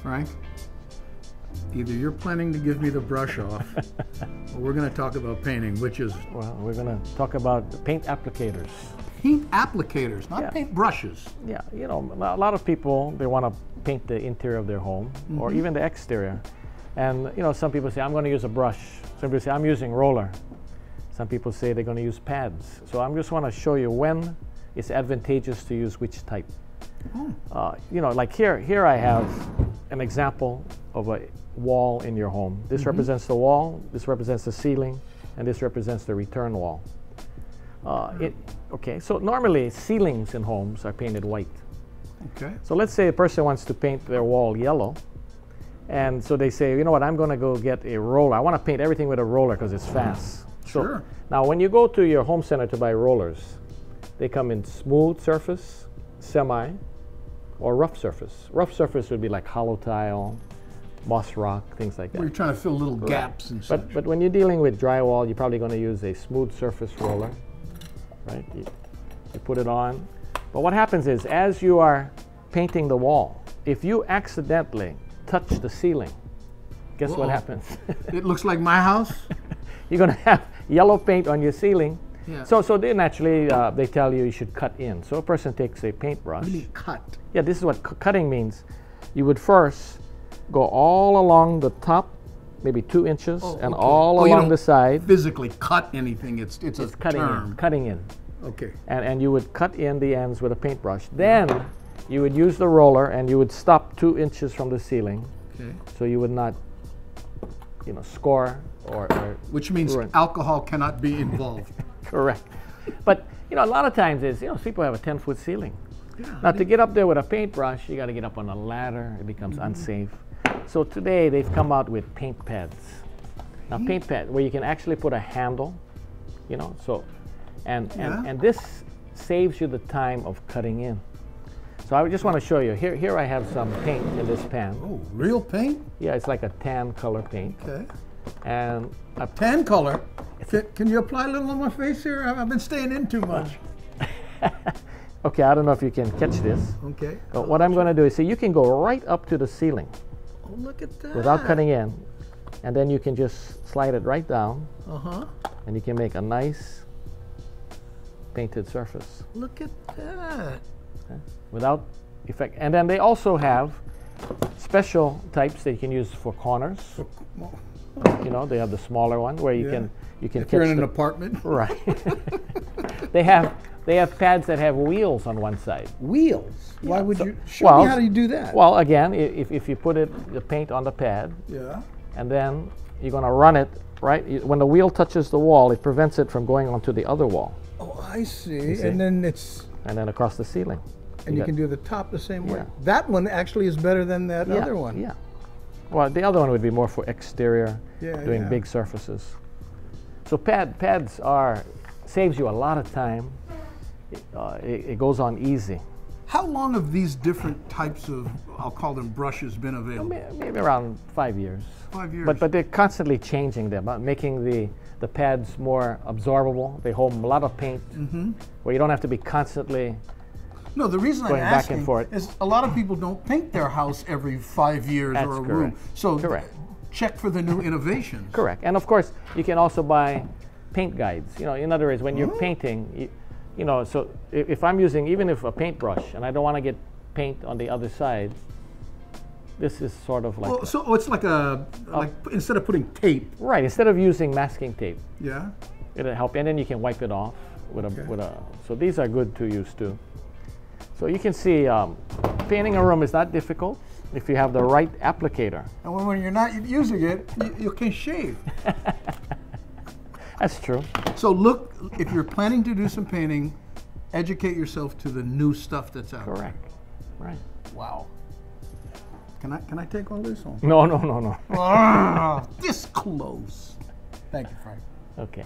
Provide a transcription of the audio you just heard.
Frank, either you're planning to give me the brush off, or we're going to talk about painting, which is... Well, we're going to talk about paint applicators. Paint applicators, not paint brushes. Yeah, you know, a lot of people, they want to paint the interior of their home, or even the exterior. And, you know, some people say, I'm going to use a brush. Some people say, I'm using roller. Some people say they're going to use pads. So I just want to show you when it's advantageous to use which type. You know, like here I have an example of a wall in your home. This represents the wall, this represents the ceiling, and this represents the return wall. Okay, so normally ceilings in homes are painted white. Okay. So let's say a person wants to paint their wall yellow, and so they say, you know what, I'm going to go get a roller. I want to paint everything with a roller because it's fast. Sure. So now when you go to your home center to buy rollers, they come in smooth surface, semi, or rough surface. Rough surface would be like hollow tile, moss rock, things like that. Where you're trying to fill little gaps and such. But when you're dealing with drywall, you're probably going to use a smooth surface roller, right? You put it on. But what happens is, as you are painting the wall, if you accidentally touch the ceiling, guess what happens? It looks like my house? You're going to have yellow paint on your ceiling. Yeah. So they naturally, they tell you should cut in. So a person takes a paintbrush. What do you mean cut? Yeah, this is what cutting means. You would first go all along the top, maybe 2 inches, and all along the side. Physically cut anything. It's a cutting term. in. Cutting in. Okay. And you would cut in the ends with a paintbrush. Then you would use the roller and you would stop 2 inches from the ceiling. Okay. So you would not, you know, score or which means ruin. Alcohol cannot be involved. Correct. But, you know, a lot of times is, you know, people have a 10-foot ceiling. Yeah, Now, to get up there with a paintbrush, you got to get up on a ladder. It becomes unsafe. So today, they've come out with paint pads. Now, paint pad, where you can actually put a handle, you know, so, and this saves you the time of cutting in. So I just want to show you. Here I have some paint in this pan. Oh, real paint? Yeah, it's like a tan color paint. Okay. And a tan color? Can you apply a little on my face here? I've been staying in too much. Okay, I don't know if you can catch this. Okay. But what I'm going to do is, see, you can go right up to the ceiling. Oh, look at that. Without cutting in. And then you can just slide it right down. And you can make a nice painted surface. Look at that. Okay? Without effect. And then they also have special types that you can use for corners. You know, they have the smaller one where you can if catch you're in an apartment. Right. They have pads that have wheels on one side. Wheels? Yeah. Why would you? Show me how do you do that? Well, again, if you put the paint on the pad, and then you're going to run it, right? When the wheel touches the wall, it prevents it from going onto the other wall. Oh, I see. And then it's... And then across the ceiling. And you can do the top the same way. That one actually is better than that other one. Yeah. Well, the other one would be more for exterior, doing big surfaces. So pads saves you a lot of time. It goes on easy. How long have these different types of, I'll call them brushes, been available? Maybe around 5 years. 5 years. But they're constantly changing them, making the pads more absorbable. They hold a lot of paint, where you don't have to be constantly. No, the reason I'm asking is a lot of people don't paint their house every 5 years or a room. So check for the new innovations. Correct. And of course, you can also buy paint guides. You know, in other words, when you're painting, you know, so if I'm using, even if a paintbrush, and I don't want to get paint on the other side, this is sort of like... so it's like instead of putting tape. Right, instead of using masking tape. Yeah. It'll help, and then you can wipe it off with a, so these are good to use too. So you can see painting a room is not difficult if you have the right applicator. And when you're not using it, you can shave. That's true. So look, if you're planning to do some painting, educate yourself to the new stuff that's out there. Correct. Right. Wow. Can I take all this home? No. This close. Thank you, Frank. Okay.